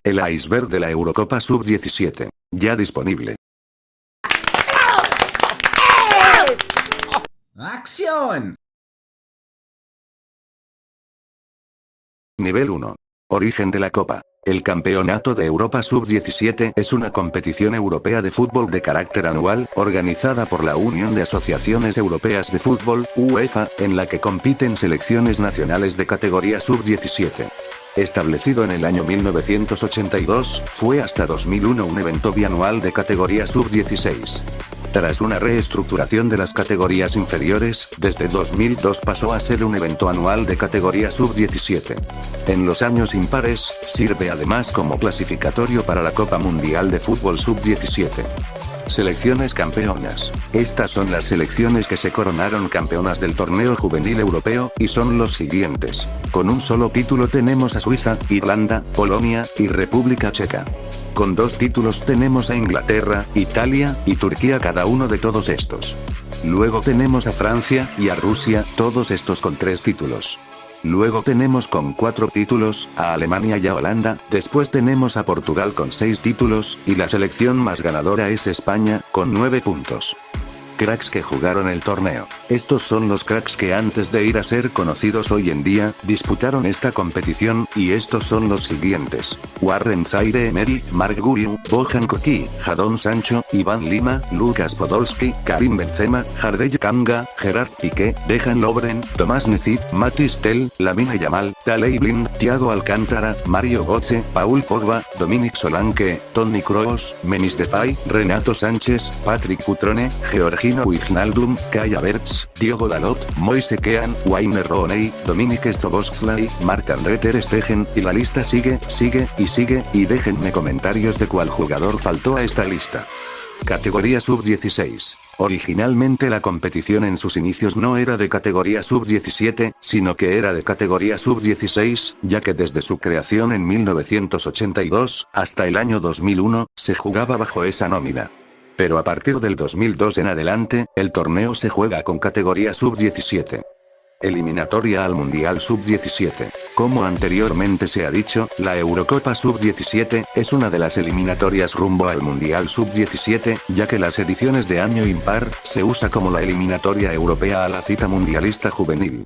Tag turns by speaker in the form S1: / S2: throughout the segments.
S1: El iceberg de la Eurocopa Sub-17. Ya disponible.
S2: ¡Acción!
S1: Nivel 1. Origen de la Copa. El Campeonato de Europa Sub-17 es una competición europea de fútbol de carácter anual, organizada por la Unión de Asociaciones Europeas de Fútbol, UEFA, en la que compiten selecciones nacionales de categoría Sub-17. Establecido en el año 1982, fue hasta 2001 un evento bianual de categoría Sub-16. Tras una reestructuración de las categorías inferiores, desde 2002 pasó a ser un evento anual de categoría Sub-17. En los años impares, sirve además como clasificatorio para la Copa Mundial de Fútbol Sub-17. Selecciones campeonas. Estas son las selecciones que se coronaron campeonas del torneo juvenil europeo, y son los siguientes. Con un solo título tenemos a Suiza, Irlanda, Polonia, y República Checa. Con 2 títulos tenemos a Inglaterra, Italia, y Turquía, cada uno de todos estos. Luego tenemos a Francia, y a Rusia, todos estos con 3 títulos. Luego tenemos con 4 títulos, a Alemania y a Holanda, después tenemos a Portugal con 6 títulos, y la selección más ganadora es España, con 9 puntos. Cracks que jugaron el torneo. Estos son los cracks que antes de ir a ser conocidos hoy en día, disputaron esta competición, y estos son los siguientes: Warren Zaïre-Emery, Marc Guriu, Bojan Koki, Jadon Sancho, Iván Lima, Lucas Podolski, Karim Benzema, Jardel Kanga, Gerard Piqué, Dejan Lovren, Tomás Necip, Mathys Tel, Lamine Yamal, Daley Blind, Thiago Alcántara, Mario Götze, Paul Pogba, Dominic Solanke, Toni Kroos, Memphis Depay, Renato Sánchez, Patrick Cutrone, Georgino Wijnaldum, Kai Havertz, Diogo Dalot, Moise Kean, Wayne Rooney, Dominic Szoboszlai, Marc-André ter Stegen, y la lista sigue, y déjenme comentarios de cuál jugador faltó a esta lista. Categoría Sub-16. Originalmente la competición en sus inicios no era de categoría Sub-17, sino que era de categoría Sub-16, ya que desde su creación en 1982, hasta el año 2001, se jugaba bajo esa nómina. Pero a partir del 2002 en adelante, el torneo se juega con categoría Sub-17. Eliminatoria al Mundial Sub-17. Como anteriormente se ha dicho, la Eurocopa Sub-17 es una de las eliminatorias rumbo al Mundial Sub-17, ya que las ediciones de año impar se usa como la eliminatoria europea a la cita mundialista juvenil.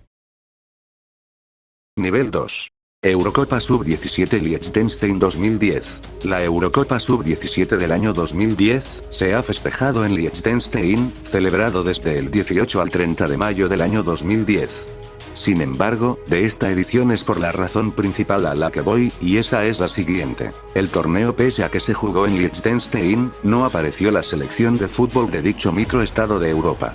S1: Nivel 2. Eurocopa Sub-17 Liechtenstein 2010. La Eurocopa Sub-17 del año 2010 se ha festejado en Liechtenstein, celebrado desde el 18 al 30 de mayo del año 2010. Sin embargo, de esta edición es por la razón principal a la que voy, y esa es la siguiente. El torneo, pese a que se jugó en Liechtenstein, no apareció la selección de fútbol de dicho microestado de Europa.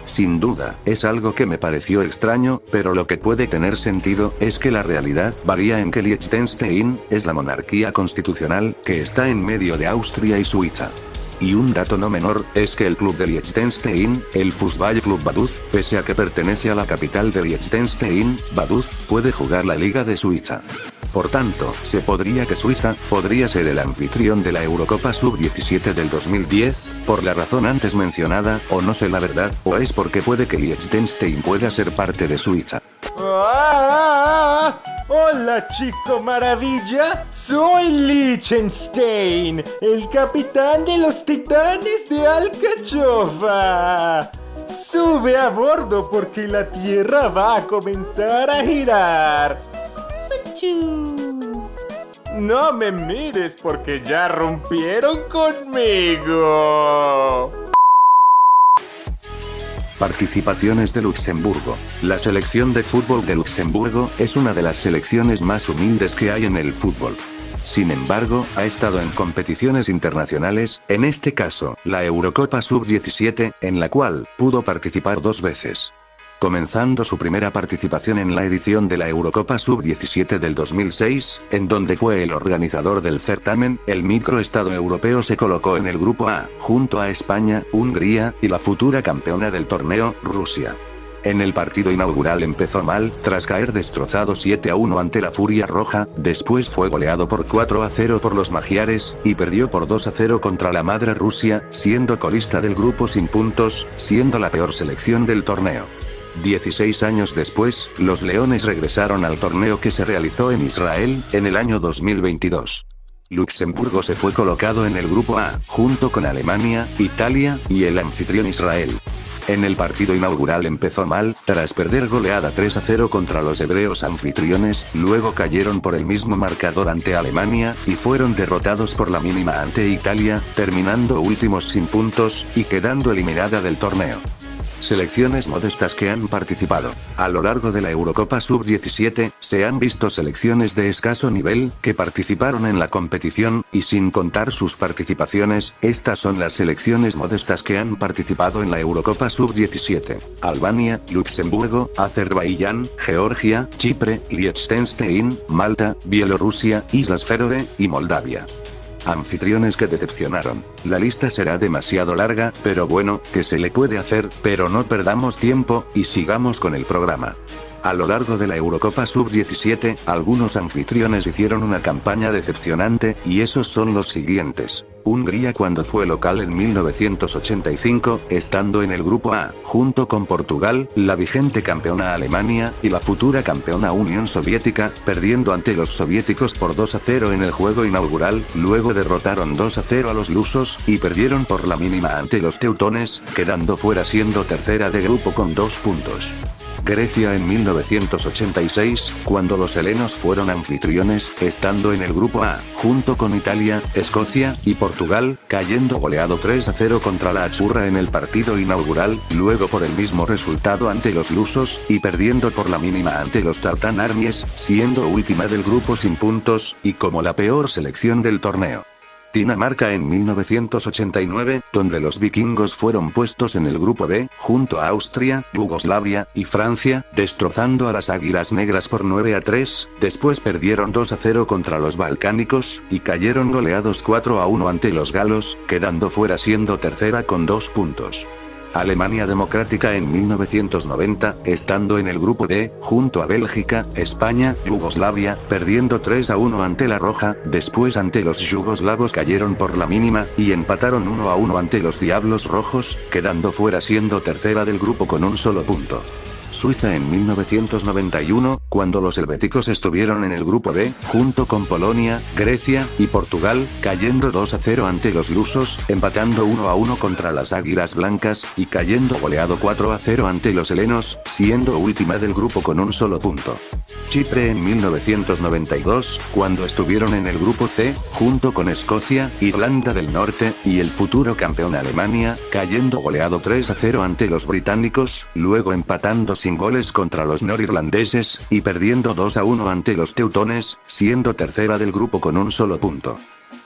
S1: Sin duda, es algo que me pareció extraño, pero lo que puede tener sentido es que la realidad varía en que Liechtenstein es la monarquía constitucional que está en medio de Austria y Suiza. Y un dato no menor, es que el club de Liechtenstein, el Fußballclub Vaduz, pese a que pertenece a la capital de Liechtenstein, Vaduz, puede jugar la Liga de Suiza. Por tanto, se podría que Suiza podría ser el anfitrión de la Eurocopa Sub-17 del 2010, por la razón antes mencionada, o no sé la verdad, o es porque puede que Liechtenstein pueda ser parte de Suiza.
S3: Hola chico maravilla, soy Liechtenstein, el capitán de los titanes de Alcachofa. Sube a bordo porque la tierra va a comenzar a girar. No me mires porque ya rompieron conmigo.
S1: Participaciones de Luxemburgo. La selección de fútbol de Luxemburgo es una de las selecciones más humildes que hay en el fútbol. Sin embargo, ha estado en competiciones internacionales, en este caso, la Eurocopa Sub-17, en la cual pudo participar 2 veces. Comenzando su primera participación en la edición de la Eurocopa Sub-17 del 2006, en donde fue el organizador del certamen, el microestado europeo se colocó en el grupo A, junto a España, Hungría, y la futura campeona del torneo, Rusia. En el partido inaugural empezó mal, tras caer destrozado 7-1 ante la Furia Roja, después fue goleado por 4-0 por los magiares, y perdió por 2-0 contra la madre Rusia, siendo colista del grupo sin puntos, siendo la peor selección del torneo. 16 años después, los Leones regresaron al torneo que se realizó en Israel, en el año 2022. Luxemburgo se fue colocado en el grupo A, junto con Alemania, Italia, y el anfitrión Israel. En el partido inaugural empezó mal, tras perder goleada 3-0 contra los hebreos anfitriones, luego cayeron por el mismo marcador ante Alemania, y fueron derrotados por la mínima ante Italia, terminando últimos sin puntos, y quedando eliminada del torneo. Selecciones modestas que han participado. A lo largo de la Eurocopa Sub-17, se han visto selecciones de escaso nivel, que participaron en la competición, y sin contar sus participaciones, estas son las selecciones modestas que han participado en la Eurocopa Sub-17. Albania, Luxemburgo, Azerbaiyán, Georgia, Chipre, Liechtenstein, Malta, Bielorrusia, Islas Feroe, y Moldavia. Anfitriones que decepcionaron. La lista será demasiado larga, pero bueno, ¿qué se le puede hacer? Pero no perdamos tiempo, y sigamos con el programa. A lo largo de la Eurocopa Sub-17, algunos anfitriones hicieron una campaña decepcionante, y esos son los siguientes. Hungría cuando fue local en 1985, estando en el grupo A, junto con Portugal, la vigente campeona Alemania, y la futura campeona Unión Soviética, perdiendo ante los soviéticos por 2-0 en el juego inaugural, luego derrotaron 2-0 a los lusos, y perdieron por la mínima ante los teutones, quedando fuera siendo tercera de grupo con 2 puntos. Grecia en 1986, cuando los helenos fueron anfitriones, estando en el grupo A, junto con Italia, Escocia, y Portugal, cayendo goleado 3-0 contra la Azzurra en el partido inaugural, luego por el mismo resultado ante los lusos, y perdiendo por la mínima ante los Tartan Armies, siendo última del grupo sin puntos, y como la peor selección del torneo. Dinamarca en 1989, donde los vikingos fueron puestos en el grupo B, junto a Austria, Yugoslavia, y Francia, destrozando a las Águilas Negras por 9-3, después perdieron 2-0 contra los balcánicos, y cayeron goleados 4-1 ante los galos, quedando fuera siendo tercera con 2 puntos. Alemania Democrática en 1990, estando en el grupo D, junto a Bélgica, España, Yugoslavia, perdiendo 3-1 ante la Roja, después ante los yugoslavos cayeron por la mínima, y empataron 1-1 ante los Diablos Rojos, quedando fuera siendo tercera del grupo con un solo punto. Suiza en 1991, cuando los helvéticos estuvieron en el grupo D, junto con Polonia, Grecia, y Portugal, cayendo 2-0 ante los lusos, empatando 1-1 contra las Águilas Blancas, y cayendo goleado 4-0 ante los helenos, siendo última del grupo con un solo punto. Chipre en 1992, cuando estuvieron en el grupo C, junto con Escocia, Irlanda del Norte, y el futuro campeón Alemania, cayendo goleado 3-0 ante los británicos, luego empatando sin goles contra los norirlandeses, y perdiendo 2-1 ante los teutones, siendo tercera del grupo con un solo punto.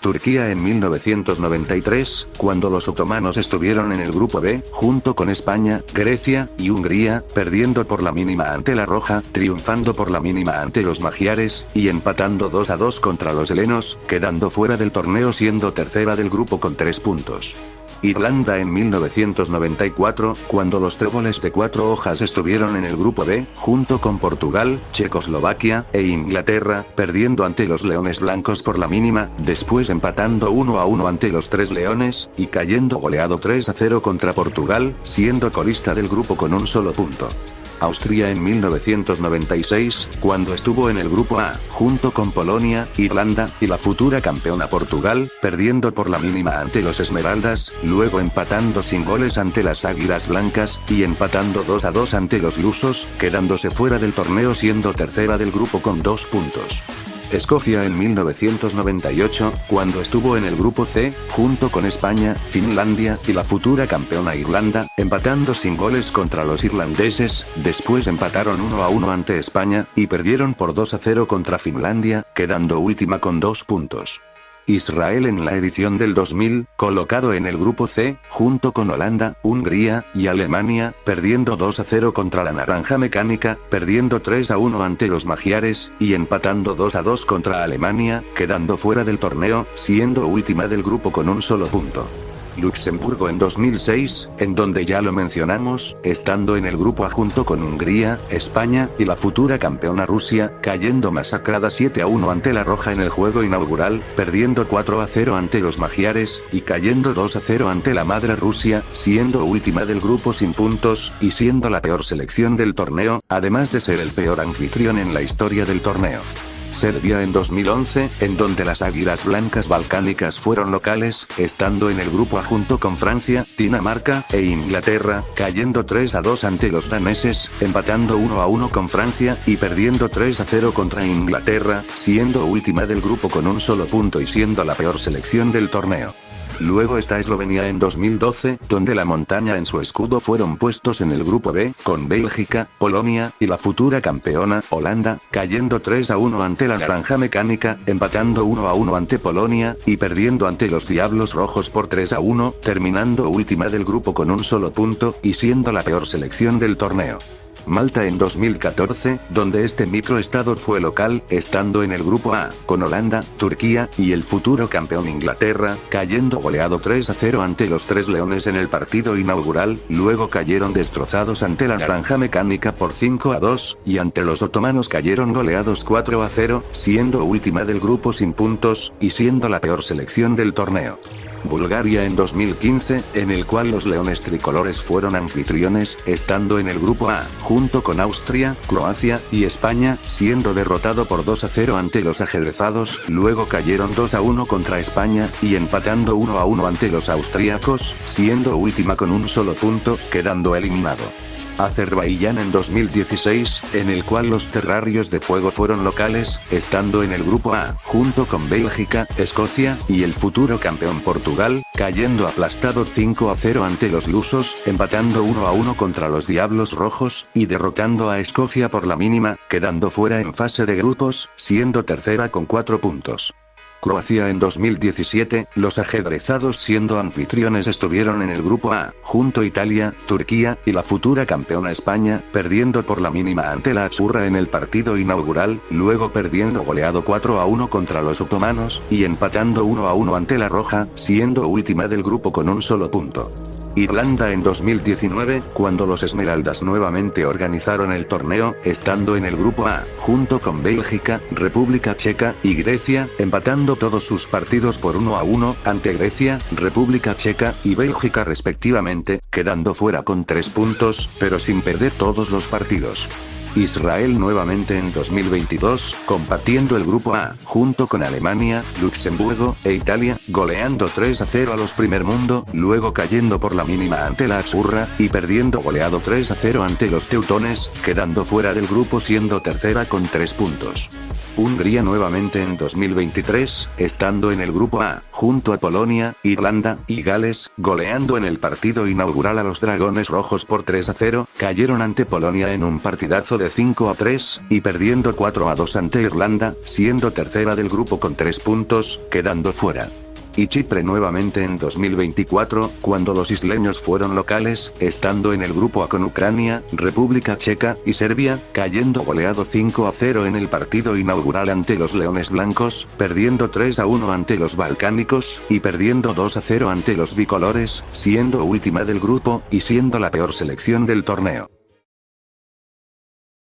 S1: Turquía en 1993, cuando los otomanos estuvieron en el grupo B, junto con España, Grecia, y Hungría, perdiendo por la mínima ante la Roja, triunfando por la mínima ante los magiares, y empatando 2-2 contra los helenos, quedando fuera del torneo siendo tercera del grupo con 3 puntos. Irlanda en 1994, cuando los tréboles de 4 hojas estuvieron en el grupo B, junto con Portugal, Checoslovaquia, e Inglaterra, perdiendo ante los Leones Blancos por la mínima, después empatando 1-1 ante los 3 Leones, y cayendo goleado 3-0 contra Portugal, siendo colista del grupo con un solo punto. Austria en 1996, cuando estuvo en el grupo A, junto con Polonia, Irlanda, y la futura campeona Portugal, perdiendo por la mínima ante los Esmeraldas, luego empatando sin goles ante las Águilas Blancas, y empatando 2-2 ante los lusos, quedándose fuera del torneo siendo tercera del grupo con 2 puntos. Escocia en 1998, cuando estuvo en el grupo C, junto con España, Finlandia, y la futura campeona Irlanda, empatando sin goles contra los irlandeses, después empataron 1-1 ante España, y perdieron por 2-0 contra Finlandia, quedando última con 2 puntos. Israel en la edición del 2000, colocado en el grupo C, junto con Holanda, Hungría, y Alemania, perdiendo 2-0 contra la Naranja Mecánica, perdiendo 3-1 ante los magiares, y empatando 2-2 contra Alemania, quedando fuera del torneo, siendo última del grupo con un solo punto. Luxemburgo en 2006, en donde ya lo mencionamos, estando en el grupo A junto con Hungría, España, y la futura campeona Rusia, cayendo masacrada 7-1 ante la Roja en el juego inaugural, perdiendo 4-0 ante los magiares, y cayendo 2-0 ante la madre Rusia, siendo última del grupo sin puntos, y siendo la peor selección del torneo, además de ser el peor anfitrión en la historia del torneo. Serbia en 2011, en donde las Águilas Blancas Balcánicas fueron locales, estando en el grupo A junto con Francia, Dinamarca e Inglaterra, cayendo 3-2 ante los daneses, empatando 1-1 con Francia y perdiendo 3-0 contra Inglaterra, siendo última del grupo con un solo punto y siendo la peor selección del torneo. Luego está Eslovenia en 2012, donde la montaña en su escudo fueron puestos en el grupo B, con Bélgica, Polonia y la futura campeona, Holanda, cayendo 3-1 ante la Naranja Mecánica, empatando 1-1 ante Polonia, y perdiendo ante los Diablos Rojos por 3-1, terminando última del grupo con un solo punto, y siendo la peor selección del torneo. Malta en 2014, donde este microestado fue local, estando en el grupo A, con Holanda, Turquía, y el futuro campeón Inglaterra, cayendo goleado 3-0 ante los Tres Leones en el partido inaugural, luego cayeron destrozados ante la Naranja Mecánica por 5-2, y ante los otomanos cayeron goleados 4-0, siendo última del grupo sin puntos, y siendo la peor selección del torneo. Bulgaria en 2015, en el cual los Leones Tricolores fueron anfitriones, estando en el grupo A, junto con Austria, Croacia y España, siendo derrotado por 2-0 ante los ajedrezados, luego cayeron 2-1 contra España, y empatando 1-1 ante los austríacos, siendo última con un solo punto, quedando eliminado. Azerbaiyán en 2016, en el cual los Terrarios de Fuego fueron locales, estando en el grupo A, junto con Bélgica, Escocia, y el futuro campeón Portugal, cayendo aplastado 5-0 ante los lusos, empatando 1-1 contra los Diablos Rojos, y derrotando a Escocia por la mínima, quedando fuera en fase de grupos, siendo tercera con 4 puntos. Croacia en 2017, los ajedrezados siendo anfitriones estuvieron en el grupo A, junto a Italia, Turquía, y la futura campeona España, perdiendo por la mínima ante la Azzurra en el partido inaugural, luego perdiendo goleado 4-1 contra los otomanos, y empatando 1-1 ante la Roja, siendo última del grupo con un solo punto. Irlanda en 2019, cuando los Esmeraldas nuevamente organizaron el torneo, estando en el grupo A, junto con Bélgica, República Checa y Grecia, empatando todos sus partidos por 1-1, ante Grecia, República Checa y Bélgica respectivamente, quedando fuera con 3 puntos, pero sin perder todos los partidos. Israel nuevamente en 2022, compartiendo el grupo A, junto con Alemania, Luxemburgo e Italia, goleando 3-0 a los Primer Mundo, luego cayendo por la mínima ante la Azzurra, y perdiendo goleado 3-0 ante los Teutones, quedando fuera del grupo siendo tercera con 3 puntos. Hungría nuevamente en 2023, estando en el grupo A, junto a Polonia, Irlanda y Gales, goleando en el partido inaugural a los Dragones Rojos por 3-0, cayeron ante Polonia en un partidazo de 5-3, y perdiendo 4-2 ante Irlanda, siendo tercera del grupo con 3 puntos, quedando fuera. Y Chipre nuevamente en 2024, cuando los isleños fueron locales, estando en el grupo A con Ucrania, República Checa y Serbia, cayendo goleado 5-0 en el partido inaugural ante los Leones Blancos, perdiendo 3-1 ante los Balcánicos, y perdiendo 2-0 ante los Bicolores, siendo última del grupo, y siendo la peor selección del torneo.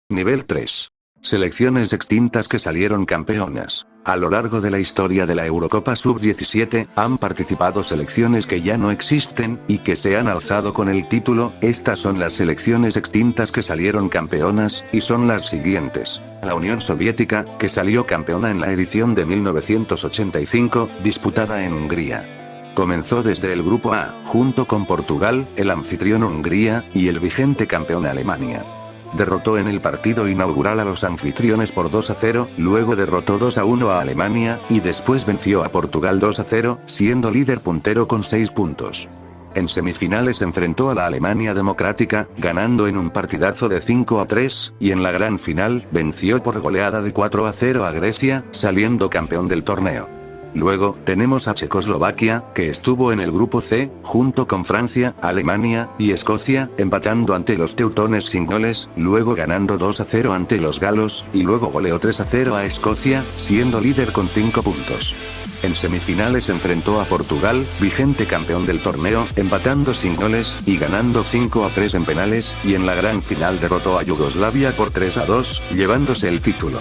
S1: Nivel 3. Selecciones extintas que salieron campeonas. A lo largo de la historia de la Eurocopa Sub-17, han participado selecciones que ya no existen, y que se han alzado con el título. Estas son las selecciones extintas que salieron campeonas, y son las siguientes. La Unión Soviética, que salió campeona en la edición de 1985, disputada en Hungría. Comenzó desde el grupo A, junto con Portugal, el anfitrión Hungría, y el vigente campeón Alemania. Derrotó en el partido inaugural a los anfitriones por 2-0, luego derrotó 2-1 a Alemania, y después venció a Portugal 2-0, siendo líder puntero con 6 puntos. En semifinales enfrentó a la Alemania Democrática, ganando en un partidazo de 5-3, y en la gran final, venció por goleada de 4-0 a Grecia, saliendo campeón del torneo. Luego, tenemos a Checoslovaquia, que estuvo en el grupo C, junto con Francia, Alemania y Escocia, empatando ante los teutones sin goles, luego ganando 2-0 ante los galos, y luego goleó 3-0 a Escocia, siendo líder con 5 puntos. En semifinales enfrentó a Portugal, vigente campeón del torneo, empatando sin goles, y ganando 5-3 en penales, y en la gran final derrotó a Yugoslavia por 3-2, llevándose el título.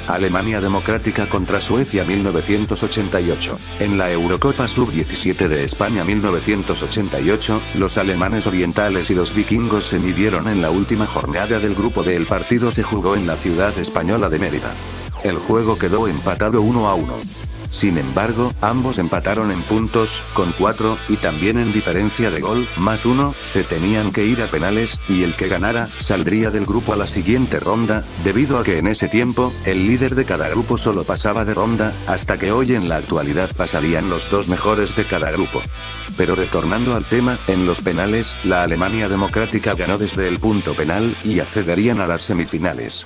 S1: Alemania Democrática contra Suecia 1988. En la Eurocopa Sub-17 de España 1988, los alemanes orientales y los vikingos se midieron en la última jornada del grupo D. El partido se jugó en la ciudad española de Mérida. El juego quedó empatado 1-1. Sin embargo, ambos empataron en puntos, con 4, y también en diferencia de gol, +1, se tenían que ir a penales, y el que ganara, saldría del grupo a la siguiente ronda, debido a que en ese tiempo, el líder de cada grupo solo pasaba de ronda, hasta que hoy en la actualidad pasarían los 2 mejores de cada grupo. Pero retornando al tema, en los penales, la Alemania Democrática ganó desde el punto penal, y accederían a las semifinales.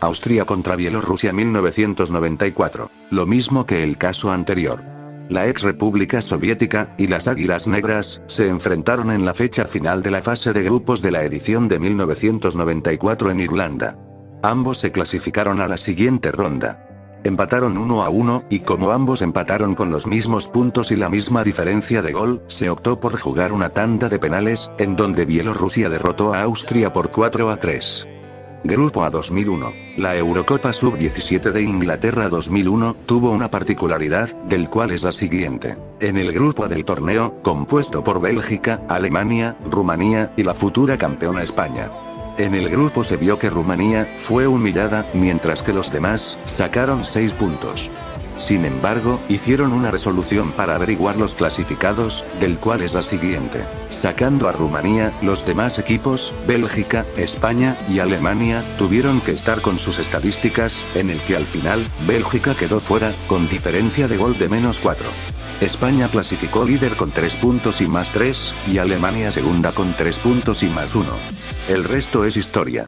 S1: Austria contra Bielorrusia 1994. Lo mismo que el caso anterior. La ex República Soviética y las Águilas Negras se enfrentaron en la fecha final de la fase de grupos de la edición de 1994 en Irlanda. Ambos se clasificaron a la siguiente ronda. Empataron 1-1, y como ambos empataron con los mismos puntos y la misma diferencia de gol, se optó por jugar una tanda de penales, en donde Bielorrusia derrotó a Austria por 4-3. Grupo A 2001. La Eurocopa Sub-17 de Inglaterra 2001 tuvo una particularidad, del cual es la siguiente. En el grupo del torneo, compuesto por Bélgica, Alemania, Rumanía y la futura campeona España. En el grupo se vio que Rumanía fue humillada, mientras que los demás sacaron 6 puntos. Sin embargo, hicieron una resolución para averiguar los clasificados, del cual es la siguiente. Sacando a Rumanía, los demás equipos, Bélgica, España y Alemania, tuvieron que estar con sus estadísticas, en el que al final, Bélgica quedó fuera, con diferencia de gol de -4. España clasificó líder con 3 puntos y +3, y Alemania segunda con 3 puntos y +1. El resto es historia.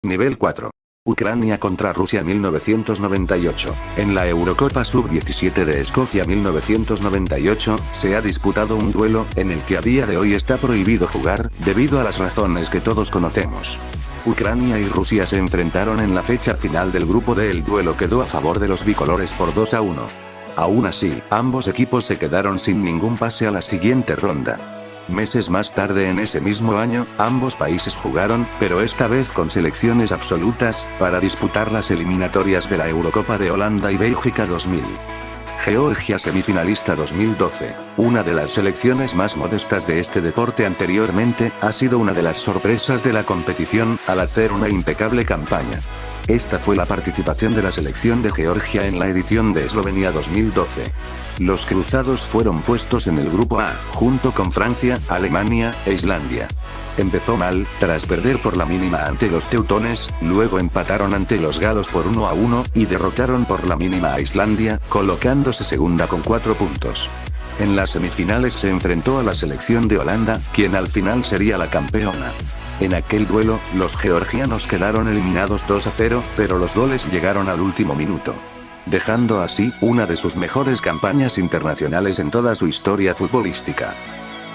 S1: Nivel 4. Ucrania contra Rusia 1998. En la Eurocopa Sub-17 de Escocia 1998, se ha disputado un duelo, en el que a día de hoy está prohibido jugar, debido a las razones que todos conocemos. Ucrania y Rusia se enfrentaron en la fecha final del grupo D. El duelo quedó a favor de los bicolores por 2-1. Aún así, ambos equipos se quedaron sin ningún pase a la siguiente ronda. Meses más tarde en ese mismo año, ambos países jugaron, pero esta vez con selecciones absolutas, para disputar las eliminatorias de la Eurocopa de Holanda y Bélgica 2000. Georgia semifinalista 2012. Una de las selecciones más modestas de este deporte anteriormente, ha sido una de las sorpresas de la competición, al hacer una impecable campaña. Esta fue la participación de la selección de Georgia en la edición de Eslovenia 2012. Los cruzados fueron puestos en el grupo A, junto con Francia, Alemania e Islandia. Empezó mal, tras perder por la mínima ante los teutones, luego empataron ante los galos por 1-1, y derrotaron por la mínima a Islandia, colocándose segunda con 4 puntos. En las semifinales se enfrentó a la selección de Holanda, quien al final sería la campeona. En aquel duelo, los georgianos quedaron eliminados 2-0, pero los goles llegaron al último minuto, dejando así una de sus mejores campañas internacionales en toda su historia futbolística.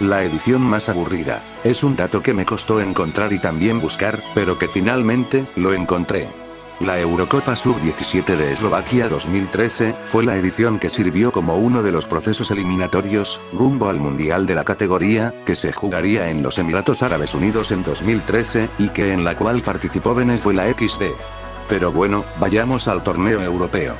S1: La edición más aburrida, es un dato que me costó encontrar y también buscar, pero que finalmente, lo encontré. La Eurocopa Sub-17 de Eslovaquia 2013, fue la edición que sirvió como uno de los procesos eliminatorios, rumbo al Mundial de la categoría, que se jugaría en los Emiratos Árabes Unidos en 2013, y que en la cual participó Venezuela XD. Pero bueno, vayamos al torneo europeo.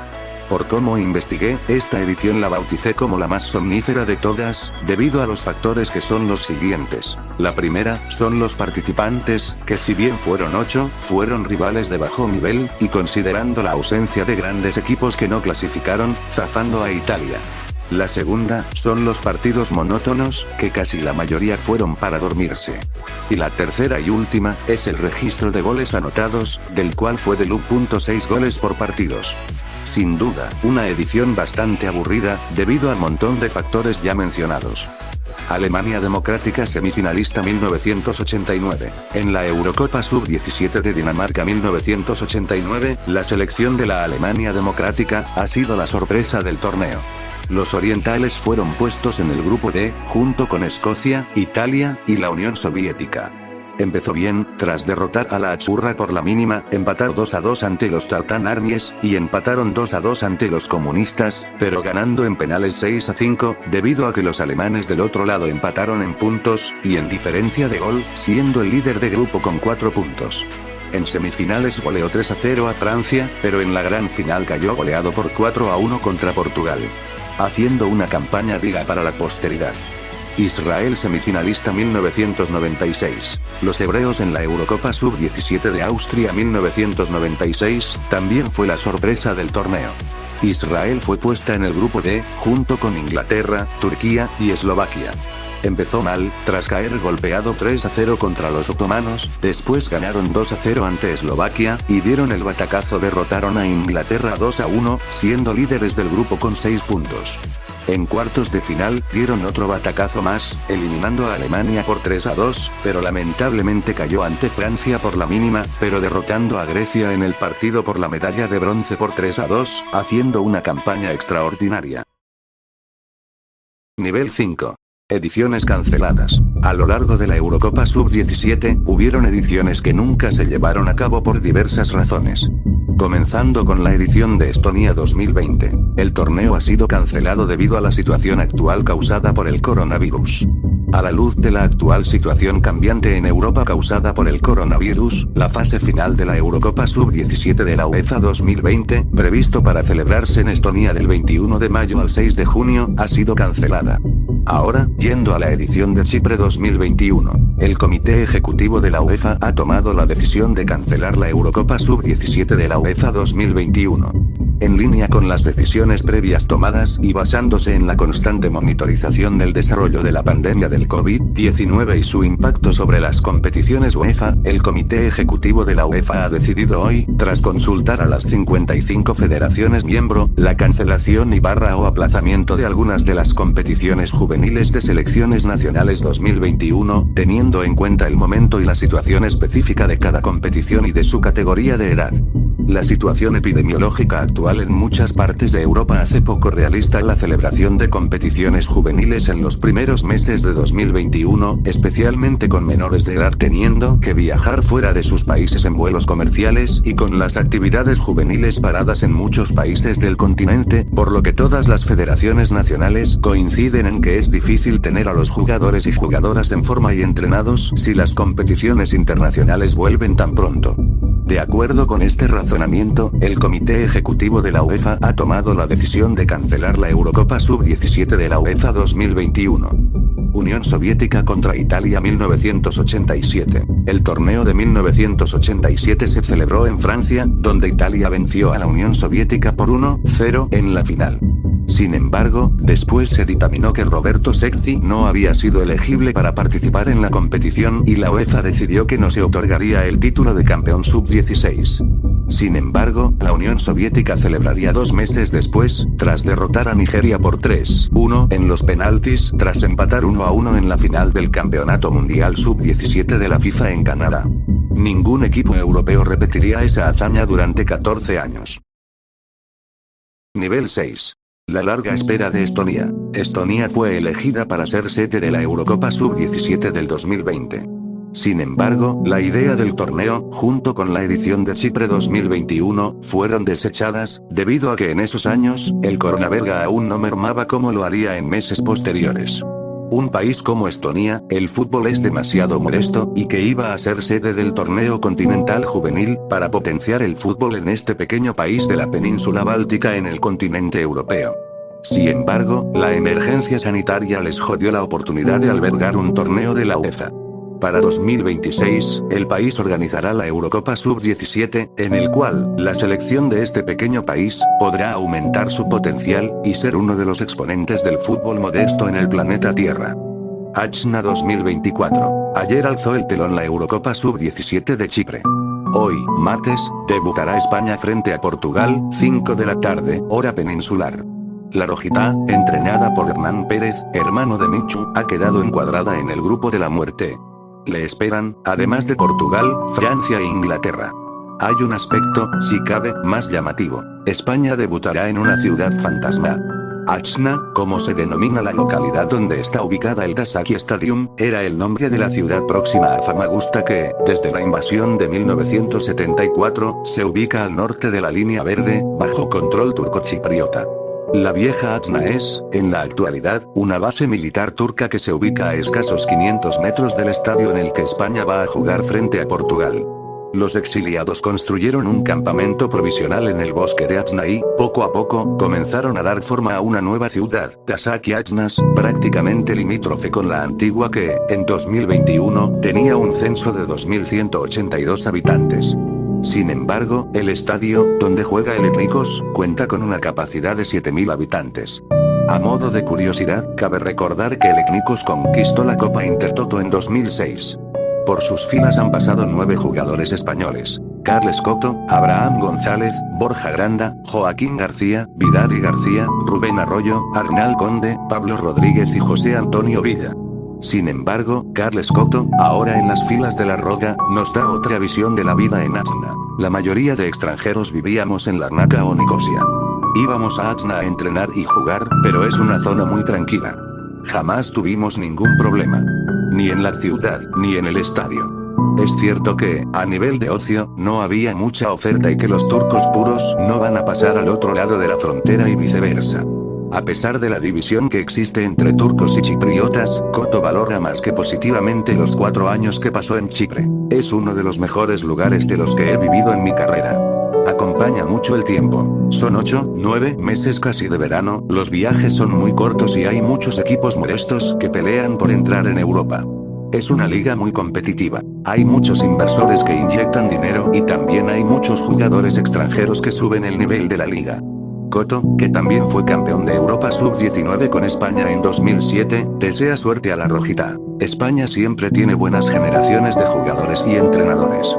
S1: Por cómo investigué, esta edición la bauticé como la más somnífera de todas, debido a los factores que son los siguientes. La primera, son los participantes, que si bien fueron 8, fueron rivales de bajo nivel, y considerando la ausencia de grandes equipos que no clasificaron, zafando a Italia. La segunda, son los partidos monótonos, que casi la mayoría fueron para dormirse. Y la tercera y última, es el registro de goles anotados, del cual fue de 1.6 goles por partidos. Sin duda, una edición bastante aburrida, debido al montón de factores ya mencionados. Alemania Democrática semifinalista 1989. En la Eurocopa Sub-17 de Dinamarca 1989, la selección de la Alemania Democrática ha sido la sorpresa del torneo. Los orientales fueron puestos en el grupo D, junto con Escocia, Italia y la Unión Soviética. Empezó bien, tras derrotar a la Achurra por la mínima, empatar 2-2 ante los Tartan Armies, y empataron 2-2 ante los comunistas, pero ganando en penales 6-5, debido a que los alemanes del otro lado empataron en puntos, y en diferencia de gol, siendo el líder de grupo con 4 puntos. En semifinales goleó 3-0 a Francia, pero en la gran final cayó goleado por 4-1 contra Portugal, haciendo una campaña digna para la posteridad. Israel semifinalista 1996. Los hebreos en la Eurocopa Sub-17 de Austria 1996, también fue la sorpresa del torneo. Israel fue puesta en el grupo D, junto con Inglaterra, Turquía y Eslovaquia. Empezó mal, tras caer golpeado 3-0 contra los otomanos, después ganaron 2-0 ante Eslovaquia, y dieron el batacazo, derrotaron a Inglaterra 2-1, siendo líderes del grupo con 6 puntos. En cuartos de final, dieron otro batacazo más, eliminando a Alemania por 3-2, pero lamentablemente cayó ante Francia por la mínima, pero derrotando a Grecia en el partido por la medalla de bronce por 3-2, haciendo una campaña extraordinaria. Nivel 5. Ediciones canceladas. A lo largo de la Eurocopa Sub-17, hubieron ediciones que nunca se llevaron a cabo por diversas razones. Comenzando con la edición de Estonia 2020. El torneo ha sido cancelado debido a la situación actual causada por el coronavirus. A la luz de la actual situación cambiante en Europa causada por el coronavirus, la fase final de la Eurocopa Sub-17 de la UEFA 2020, previsto para celebrarse en Estonia del 21 de mayo al 6 de junio, ha sido cancelada. Ahora, yendo a la edición de Chipre 2021, el Comité Ejecutivo de la UEFA ha tomado la decisión de cancelar la Eurocopa Sub-17 de la UEFA 2021. En línea con las decisiones previas tomadas y basándose en la constante monitorización del desarrollo de la pandemia del COVID-19 y su impacto sobre las competiciones UEFA, el Comité Ejecutivo de la UEFA ha decidido hoy, tras consultar a las 55 federaciones miembro, la cancelación o aplazamiento de algunas de las competiciones juveniles de selecciones nacionales 2021, teniendo en cuenta el momento y la situación específica de cada competición y de su categoría de edad. La situación epidemiológica actual en muchas partes de Europa hace poco realista la celebración de competiciones juveniles en los primeros meses de 2021, especialmente con menores de edad teniendo que viajar fuera de sus países en vuelos comerciales y con las actividades juveniles paradas en muchos países del continente, por lo que todas las federaciones nacionales coinciden en que es difícil tener a los jugadores y jugadoras en forma y entrenados si las competiciones internacionales vuelven tan pronto. De acuerdo con este razonamiento, el Comité Ejecutivo de la UEFA ha tomado la decisión de cancelar la Eurocopa Sub-17 de la UEFA 2021. Unión Soviética contra Italia 1987. El torneo de 1987 se celebró en Francia, donde Italia venció a la Unión Soviética por 1-0 en la final. Sin embargo, después se dictaminó que Roberto Sezzi no había sido elegible para participar en la competición y la UEFA decidió que no se otorgaría el título de campeón sub-16. Sin embargo, la Unión Soviética celebraría 2 meses después, tras derrotar a Nigeria por 3-1 en los penaltis, tras empatar 1-1 en la final del Campeonato Mundial Sub-17 de la FIFA en Canadá. Ningún equipo europeo repetiría esa hazaña durante 14 años. Nivel 6. La larga espera de Estonia. Estonia fue elegida para ser sede de la Eurocopa Sub-17 del 2020. Sin embargo, la idea del torneo, junto con la edición de Chipre 2021, fueron desechadas, debido a que en esos años, el coronavirus aún no mermaba como lo haría en meses posteriores. Un país como Estonia, el fútbol es demasiado modesto, y que iba a ser sede del torneo continental juvenil, para potenciar el fútbol en este pequeño país de la península báltica en el continente europeo. Sin embargo, la emergencia sanitaria les jodió la oportunidad de albergar un torneo de la UEFA. Para 2026, el país organizará la Eurocopa Sub-17, en el cual, la selección de este pequeño país, podrá aumentar su potencial, y ser uno de los exponentes del fútbol modesto en el planeta Tierra. Achna 2024. Ayer alzó el telón la Eurocopa Sub-17 de Chipre. Hoy, martes, debutará España frente a Portugal, 5 de la tarde, hora peninsular. La Rojita, entrenada por Hernán Pérez, hermano de Michu, ha quedado encuadrada en el grupo de la muerte. Le esperan, además de Portugal, Francia e Inglaterra. Hay un aspecto, si cabe, más llamativo. España debutará en una ciudad fantasma. Achna, como se denomina la localidad donde está ubicada el Dasaki Stadium, era el nombre de la ciudad próxima a Famagusta que, desde la invasión de 1974, se ubica al norte de la línea verde, bajo control turco-chipriota. La vieja Achna es, en la actualidad, una base militar turca que se ubica a escasos 500 metros del estadio en el que España va a jugar frente a Portugal. Los exiliados construyeron un campamento provisional en el bosque de Ajna y, poco a poco, comenzaron a dar forma a una nueva ciudad, Tasaki-Ajnas, prácticamente limítrofe con la antigua que, en 2021, tenía un censo de 2.182 habitantes. Sin embargo, el estadio, donde juega el Ethnikos, cuenta con una capacidad de 7.000 habitantes. A modo de curiosidad, cabe recordar que el Ethnikos conquistó la Copa Intertoto en 2006. Por sus filas han pasado 9 jugadores españoles: Carles Coto, Abraham González, Borja Granda, Joaquín García, Vidal García, Rubén Arroyo, Arnal Conde, Pablo Rodríguez y José Antonio Villa. Sin embargo, Carles Coto, ahora en las filas de la Roca, nos da otra visión de la vida en Ajna. La mayoría de extranjeros vivíamos en Larnaca o Nicosia. Íbamos a Ajna a entrenar y jugar, pero es una zona muy tranquila. Jamás tuvimos ningún problema. Ni en la ciudad, ni en el estadio. Es cierto que, a nivel de ocio, no había mucha oferta y que los turcos puros no van a pasar al otro lado de la frontera y viceversa. A pesar de la división que existe entre turcos y chipriotas, Coto valora más que positivamente los 4 años que pasó en Chipre. Es uno de los mejores lugares de los que he vivido en mi carrera. Acompaña mucho el tiempo. Son 8, 9 meses casi de verano, los viajes son muy cortos y hay muchos equipos modestos que pelean por entrar en Europa. Es una liga muy competitiva. Hay muchos inversores que inyectan dinero y también hay muchos jugadores extranjeros que suben el nivel de la liga. Coto, que también fue campeón de Europa Sub-19 con España en 2007, desea suerte a la rojita. España siempre tiene buenas generaciones de jugadores y entrenadores.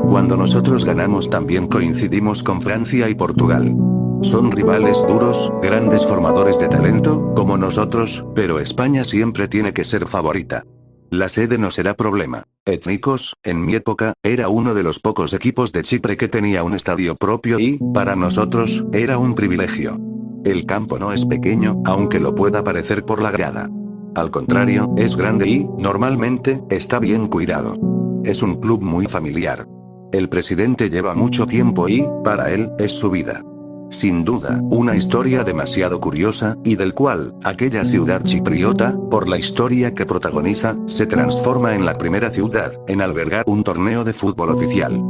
S1: Cuando nosotros ganamos también coincidimos con Francia y Portugal. Son rivales duros, grandes formadores de talento, como nosotros, pero España siempre tiene que ser favorita. La sede no será problema. Ethnikos, en mi época, era uno de los pocos equipos de Chipre que tenía un estadio propio y, para nosotros, era un privilegio. El campo no es pequeño, aunque lo pueda parecer por la grada. Al contrario, es grande y, normalmente, está bien cuidado. Es un club muy familiar. El presidente lleva mucho tiempo y, para él, es su vida. Sin duda, una historia demasiado curiosa, y del cual, aquella ciudad chipriota, por la historia que protagoniza, se transforma en la primera ciudad en albergar un torneo de fútbol oficial.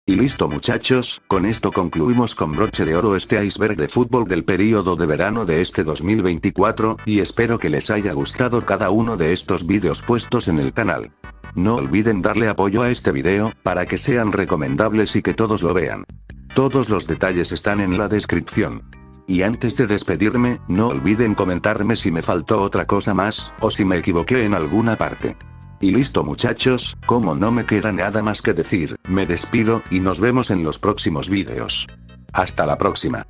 S1: Y listo muchachos, con esto concluimos con broche de oro este iceberg de fútbol del período de verano de este 2024, y espero que les haya gustado cada uno de estos vídeos puestos en el canal. No olviden darle apoyo a este video, para que sean recomendables y que todos lo vean. Todos los detalles están en la descripción. Y antes de despedirme, no olviden comentarme si me faltó otra cosa más, o si me equivoqué en alguna parte. Y listo muchachos, como no me queda nada más que decir, me despido, y nos vemos en los próximos vídeos. Hasta la próxima.